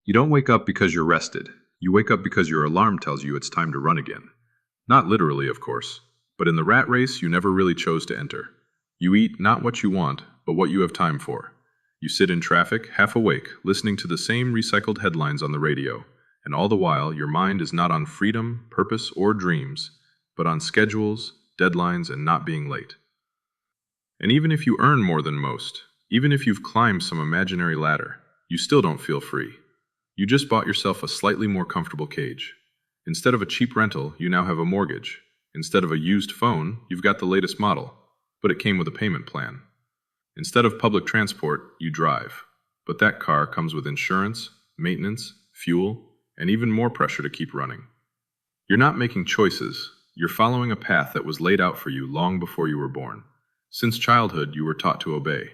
You don't wake up because you're rested. You wake up because your alarm tells you it's time to run again. Not literally, of course, but in the rat race you never really chose to enter. You eat not what you want, but what you have time for. You sit in traffic, half awake, listening to the same recycled headlines on the radio, and all the while your mind is not on freedom, purpose, or dreams, but on schedules, deadlines, and not being late. And even if you earn more than most, even if you've climbed some imaginary ladder, you still don't feel free. You just bought yourself a slightly more comfortable cage. Instead of a cheap rental, you now have a mortgage. Instead of a used phone, you've got the latest model, but it came with a payment plan. Instead of public transport, you drive. But that car comes with insurance, maintenance, fuel, and even more pressure to keep running. You're not making choices. You're following a path that was laid out for you long before you were born. Since childhood, you were taught to obey.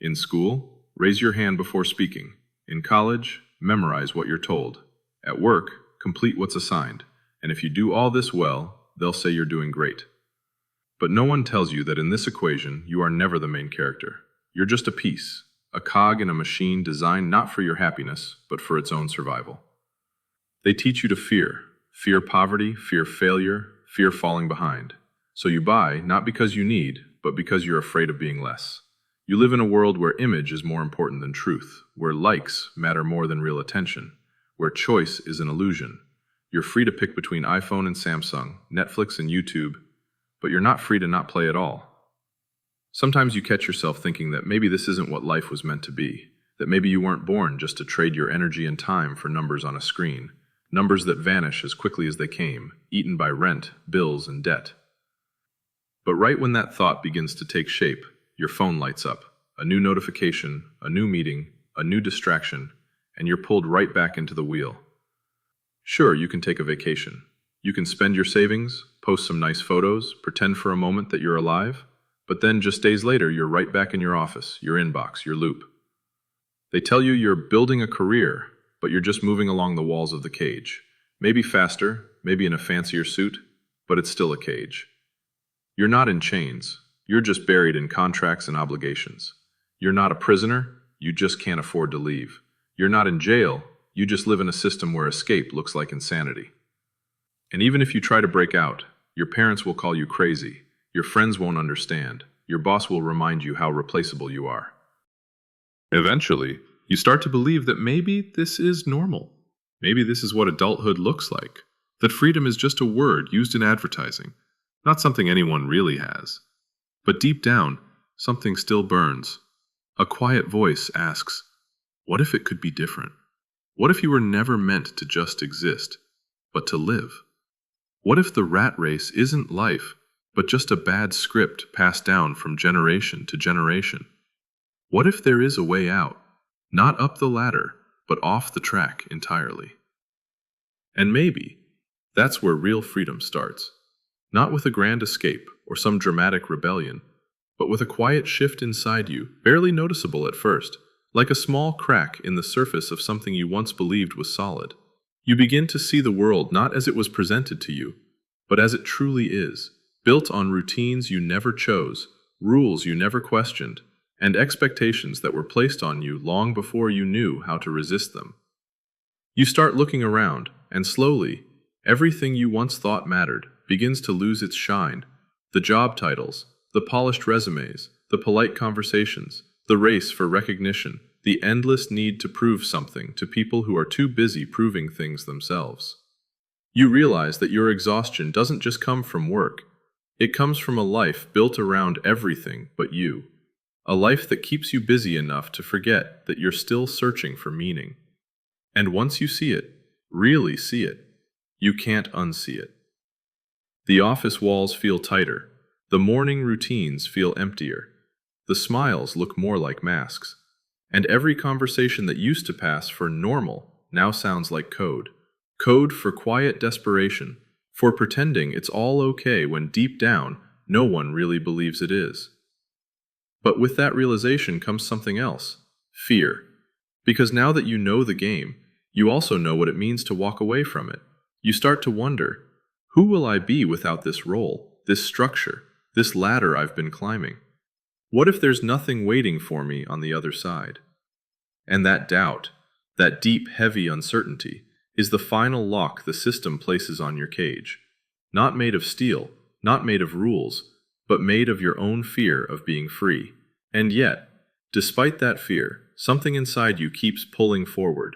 In school, raise your hand before speaking. In college, memorize what you're told. At work, complete what's assigned. And if you do all this well, they'll say you're doing great. But no one tells you that in this equation, you are never the main character. You're just a piece, a cog in a machine designed not for your happiness, but for its own survival. They teach you to fear. Fear poverty, fear failure, fear falling behind. So you buy, not because you need, but because you're afraid of being less. You live in a world where image is more important than truth, where likes matter more than real attention, where choice is an illusion. You're free to pick between iPhone and Samsung, Netflix and YouTube, but you're not free to not play at all. Sometimes you catch yourself thinking that maybe this isn't what life was meant to be, that maybe you weren't born just to trade your energy and time for numbers on a screen, numbers that vanish as quickly as they came, eaten by rent, bills, and debt. But right when that thought begins to take shape, your phone lights up. A new notification, a new meeting, a new distraction, and you're pulled right back into the wheel. Sure, you can take a vacation. You can spend your savings, post some nice photos, pretend for a moment that you're alive, but then just days later you're right back in your office, your inbox, your loop. They tell you you're building a career, but you're just moving along the walls of the cage. Maybe faster, maybe in a fancier suit, but it's still a cage. You're not in chains. You're just buried in contracts and obligations. You're not a prisoner. You just can't afford to leave. You're not in jail. You just live in a system where escape looks like insanity. And even if you try to break out, your parents will call you crazy. Your friends won't understand. Your boss will remind you how replaceable you are. Eventually, you start to believe that maybe this is normal. Maybe this is what adulthood looks like. That freedom is just a word used in advertising, not something anyone really has. But deep down, something still burns. A quiet voice asks, what if it could be different? What if you were never meant to just exist, but to live? What if the rat race isn't life, but just a bad script passed down from generation to generation? What if there is a way out, not up the ladder, but off the track entirely? And maybe that's where real freedom starts. Not with a grand escape or some dramatic rebellion, but with a quiet shift inside you, barely noticeable at first, like a small crack in the surface of something you once believed was solid. You begin to see the world not as it was presented to you, but as it truly is, built on routines you never chose, rules you never questioned, and expectations that were placed on you long before you knew how to resist them. You start looking around, and slowly, everything you once thought mattered begins to lose its shine. The job titles, the polished resumes, the polite conversations, the race for recognition, the endless need to prove something to people who are too busy proving things themselves. You realize that your exhaustion doesn't just come from work. It comes from a life built around everything but you. A life that keeps you busy enough to forget that you're still searching for meaning. And once you see it, really see it, you can't unsee it. The office walls feel tighter. The morning routines feel emptier. The smiles look more like masks. And every conversation that used to pass for normal now sounds like code. Code for quiet desperation, for pretending it's all okay when deep down, no one really believes it is. But with that realization comes something else, fear. Because now that you know the game, you also know what it means to walk away from it. You start to wonder, who will I be without this role, this structure, this ladder I've been climbing? What if there's nothing waiting for me on the other side? And that doubt, That deep, heavy uncertainty is the final lock the system places on your cage. Not made of steel, not made of rules, but made of your own fear of being free. And yet, despite that fear, something inside you keeps pulling forward.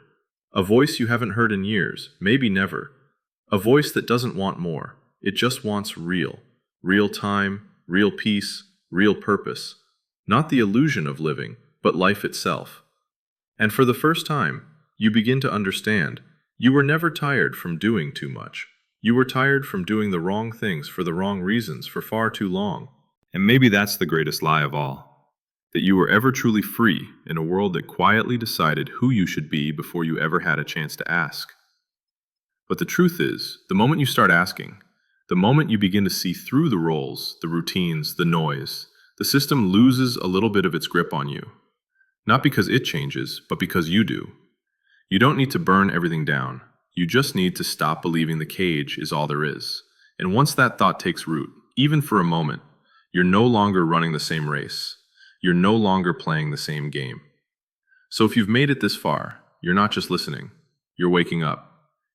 A voice you haven't heard in years, maybe never. A voice that doesn't want more. It just wants real. Real time, real peace, real purpose. Not the illusion of living, but life itself. And for the first time, you begin to understand, you were never tired from doing too much. You were tired from doing the wrong things for the wrong reasons for far too long. And maybe that's the greatest lie of all. That you were ever truly free in a world that quietly decided who you should be before you ever had a chance to ask. But the truth is, the moment you start asking, the moment you begin to see through the roles, the routines, the noise, the system loses a little bit of its grip on you. Not because it changes, but because you do. You don't need to burn everything down. You just need to stop believing the cage is all there is. And once that thought takes root, even for a moment, you're no longer running the same race. You're no longer playing the same game. So if you've made it this far, you're not just listening. You're waking up.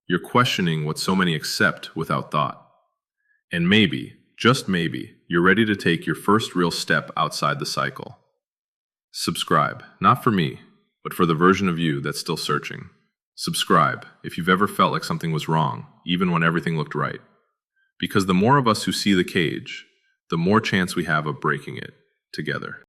You're questioning what so many accept without thought. And maybe, just maybe, you're ready to take your first real step outside the cycle. Subscribe, not for me, but for the version of you that's still searching. Subscribe if you've ever felt like something was wrong, even when everything looked right. Because the more of us who see the cage, the more chance we have of breaking it together.